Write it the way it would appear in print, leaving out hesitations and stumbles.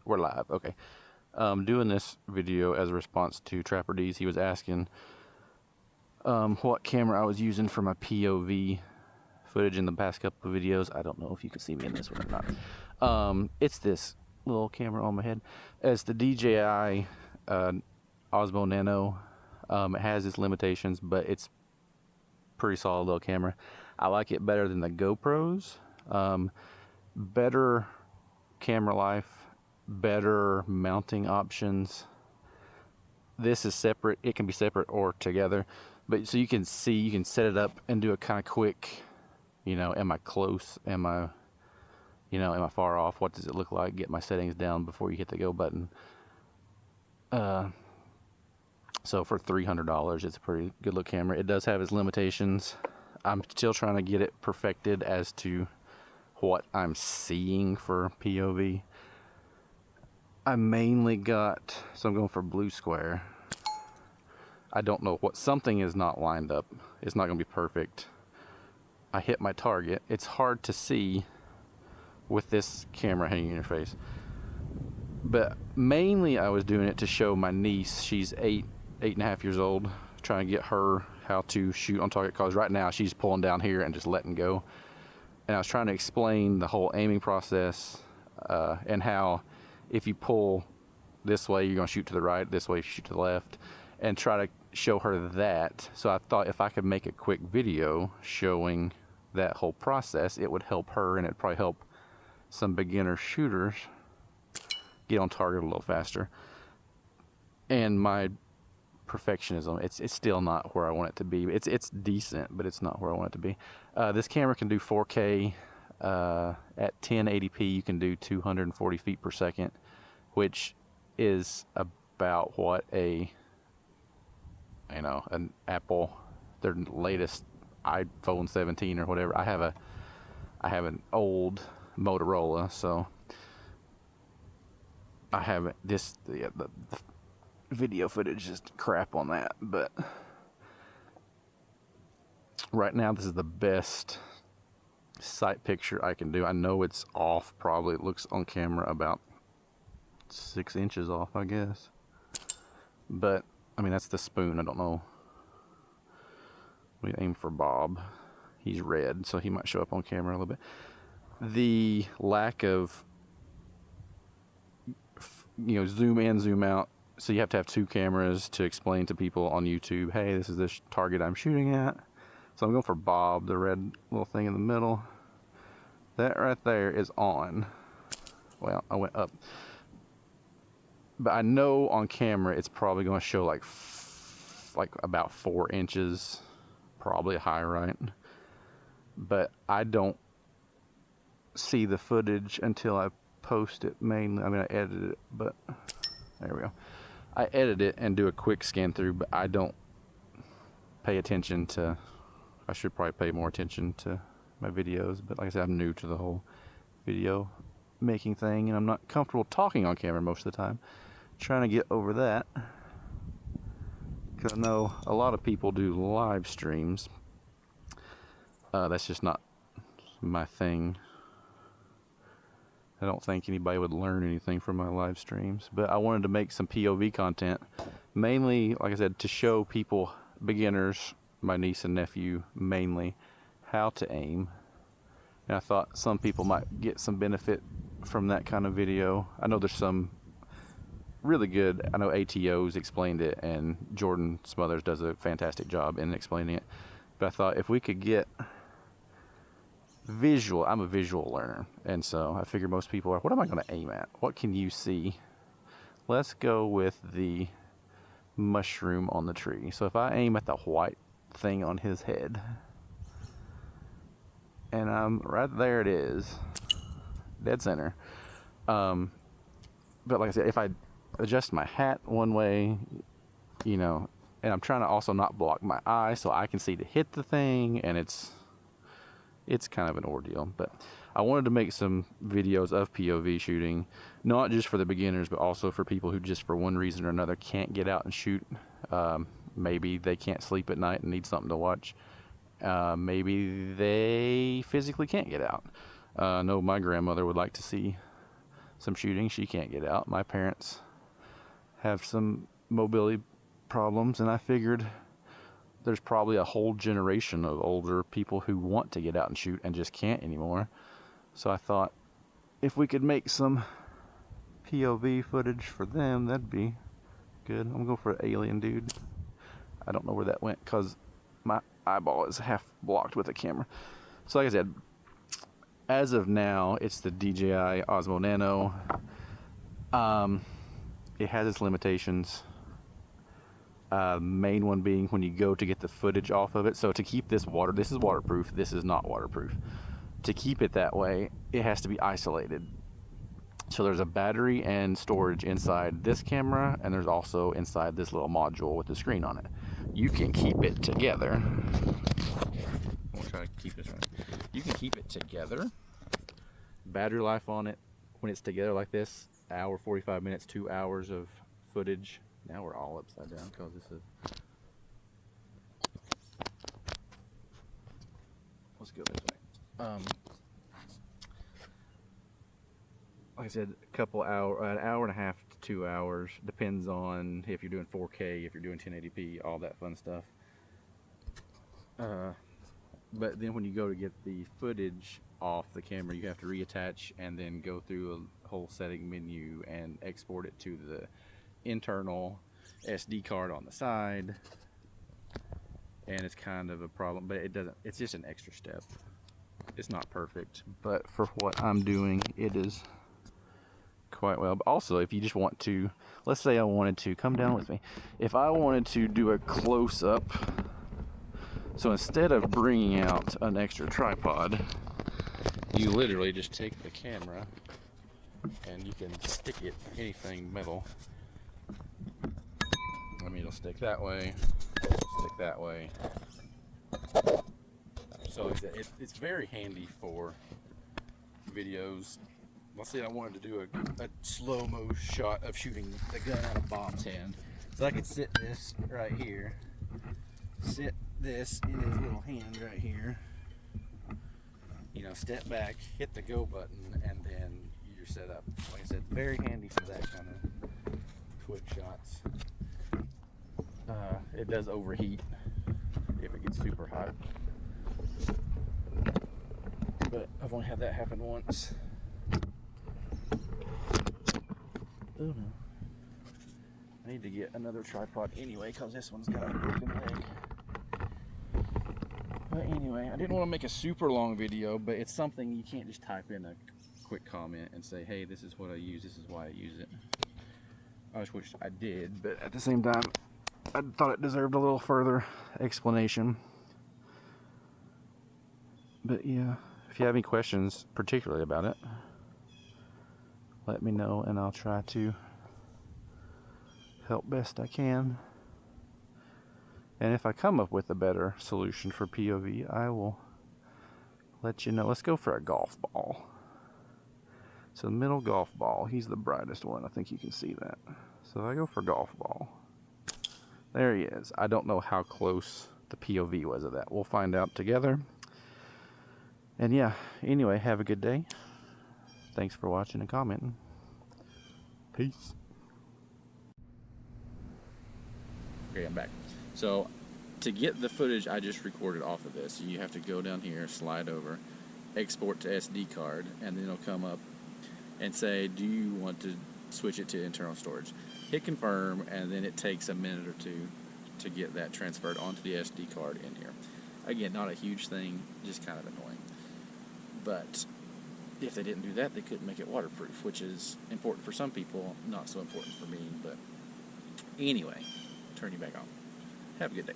We're live. Okay. Doing this video as a response to Trapperdes. He was asking what camera I was using for my POV footage in the past couple of videos. I don't know if you can see me in this one or not. It's this little camera on my head. It's the DJI Osmo Nano. It has its limitations, but it's pretty solid little camera. I like it better than the GoPros. Better camera life, better mounting options. This is separate. It can be separate or together, but so you can see, you can set it up and do a kind of quick, am I close, am I far off, what does it look like, get my settings down before you hit the go button. So for $300, it's a pretty good look camera. It does have its limitations. I'm still trying to get it perfected as to what I'm seeing for POV. I mainly got, so I'm going for blue square. I don't know what, something is not lined up. It's not going to be perfect. I hit my target. It's hard to see with this camera hanging in your face. But mainly I was doing it to show my niece. She's 8.5 years old. Trying to get her how to shoot on target, because right now she's pulling down here and just letting go. And I was trying to explain the whole aiming process and how if you pull this way, you're going to shoot to the right, this way you shoot to the left, and try to show her that. So I thought if I could make a quick video showing that whole process, it would help her, and it'd probably help some beginner shooters get on target a little faster. And my perfectionism, it's still not where I want it to be. It's decent, but it's not where I want it to be. This camera can do 4K. At 1080p you can do 240 feet per second, which is about what an Apple, their latest iPhone 17 or whatever. I have an old Motorola, so I haven't, the video footage is crap on that, but right now this is the best sight picture I can do. I know it's off, probably it looks on camera about 6 inches off, I guess, but I mean that's the spoon. I don't know. We aim for Bob. He's red, so he might show up on camera a little bit. The lack of zoom in, zoom out, so you have to have two cameras to explain to people on YouTube, hey, this is the target I'm shooting at. So I'm going for Bob, the red little thing in the middle. That right there is on. Well, I went up. But I know on camera it's probably going to show like about 4 inches, probably high, right? But I don't see the footage until I post it mainly. I mean, I edited it, but there we go. I edit it and do a quick scan through, but I don't pay attention to, I should probably pay more attention to my videos, but like I said, I'm new to the whole video making thing, and I'm not comfortable talking on camera most of the time. Trying to get over that, because I know a lot of people do live streams. That's just not my thing. I don't think anybody would learn anything from my live streams, but I wanted to make some POV content, mainly, like I said, to show people, beginners, my niece and nephew mainly, how to aim. And I thought some people might get some benefit from that kind of video. I know there's some really good, I know ATO's explained it, and Jordan Smothers does a fantastic job in explaining it. But I thought if we could get visual, I'm a visual learner, and so I figure most people are, what am I going to aim at? What can you see? Let's go with the mushroom on the tree. So if I aim at the white thing on his head, and I'm right there, it is dead center. But like I said, if I adjust my hat one way, and I'm trying to also not block my eye so I can see to hit the thing, and it's kind of an ordeal. But I wanted to make some videos of POV shooting, not just for the beginners, but also for people who just for one reason or another can't get out and shoot. Maybe they can't sleep at night and need something to watch. Maybe they physically can't get out. I know my grandmother would like to see some shooting. She can't get out. My parents have some mobility problems, and I figured there's probably a whole generation of older people who want to get out and shoot and just can't anymore. So I thought if we could make some POV footage for them, that'd be good. I'm going for an alien dude. I don't know where that went because my eyeball is half blocked with the camera. So like I said, as of now, it's the DJI Osmo Nano. It has its limitations. Main one being when you go to get the footage off of it. So to keep this is waterproof, this is not waterproof. To keep it that way, it has to be isolated. So there's a battery and storage inside this camera, and there's also inside this little module with the screen on it. You can keep it together. I'll try to keep this right. You can keep it together. Battery life on it, when it's together like this, hour, 45 minutes, 2 hours of footage. Now we're all upside down because this is... Let's go this way. Like I said, an hour and a half to 2 hours. Depends on if you're doing 4K, if you're doing 1080p, all that fun stuff. But then when you go to get the footage off the camera, you have to reattach and then go through a whole setting menu and export it to the internal SD card on the side. And it's kind of a problem, but it's just an extra step. It's not perfect, but for what I'm doing, it is quite well. But also, if you just want to, let's say I wanted to, come down with me, if I wanted to do a close-up, so instead of bringing out an extra tripod, you literally just take the camera and you can stick it anything metal. I mean, it'll stick that way, stick that way. So it's very handy for videos. Let's say I wanted to do a slow-mo shot of shooting the gun out of Bob's hand. So I could sit this right here, sit this in his little hand right here, you know, step back, hit the go button, and then you're set up. Like I said, very handy for that kind of quick shots. It does overheat if it gets super hot, but I've only had that happen once. Oh no. I need to get another tripod anyway because this one's got a broken leg. But anyway, I didn't want to make a super long video, but it's something you can't just type in a quick comment and say, hey, this is what I use, this is why I use it. I just wish I did, but at the same time, I thought it deserved a little further explanation. But yeah, if you have any questions particularly about it, let me know and I'll try to help best I can. And if I come up with a better solution for POV, I will let you know. Let's go for a golf ball. So the middle golf ball, he's the brightest one. I think you can see that. So I go for golf ball. There he is. I don't know how close the POV was of that. We'll find out together. And yeah, anyway, have a good day. Thanks for watching and commenting. Peace. Okay, I'm back. So to get the footage I just recorded off of this, you have to go down here, slide over, export to SD card, and then it'll come up and say, do you want to switch it to internal storage? Hit confirm, and then it takes a minute or two to get that transferred onto the SD card in here. Again, not a huge thing, just kind of annoying. But if they didn't do that, they couldn't make it waterproof, which is important for some people, not so important for me. But anyway, turn you back on. Have a good day.